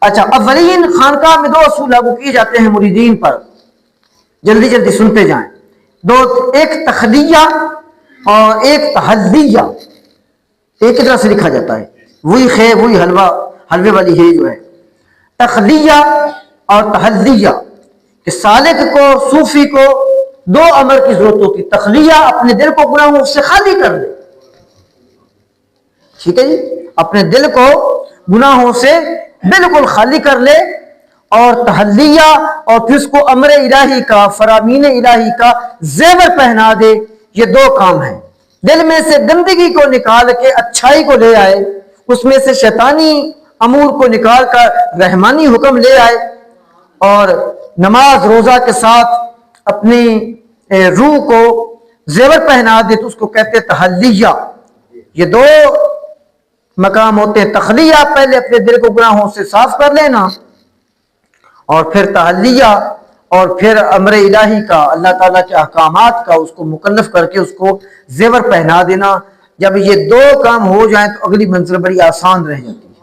اچھا، اولین خانقاہ میں 2 اصول لاگو کیے جاتے ہیں مریدین پر، جلدی جلدی سنتے جائیں. ایک تخلیہ اور ایک تحلیہ. ایک طرح سے لکھا جاتا ہے، وہی خے وہی حلوے والی ہے جو ہے. تخلیہ اور تحلیہ، کہ سالک کو، صوفی کو 2 امر کی ضرورت ہوتی. تخلیہ، اپنے دل کو گناہوں سے خالی کر لے. ٹھیک ہے جی، اپنے دل کو گناہوں سے بالکل خالی کر لے. اور تحلیہ، اور پھر اس کو امر الہی کا، فرامین الہی کا زیور پہنا دے. یہ 2 کام ہیں. دل میں سے گندگی کو نکال کے اچھائی کو لے آئے، اس میں سے شیطانی امور کو نکال کر رحمانی حکم لے آئے، اور نماز روزہ کے ساتھ اپنی روح کو زیور پہنا دے، تو اس کو کہتے تحلیہ. یہ 2 مقام ہوتے ہیں. تخلیہ، پہلے اپنے دل کو گناہوں سے صاف کر لینا، اور پھر تحلیہ، اور پھر امر الہی کا، اللہ تعالیٰ کے احکامات کا اس کو مکلف کر کے اس کو زیور پہنا دینا. جب یہ 2 کام ہو جائیں تو اگلی منزل بڑی آسان رہ جاتی ہے.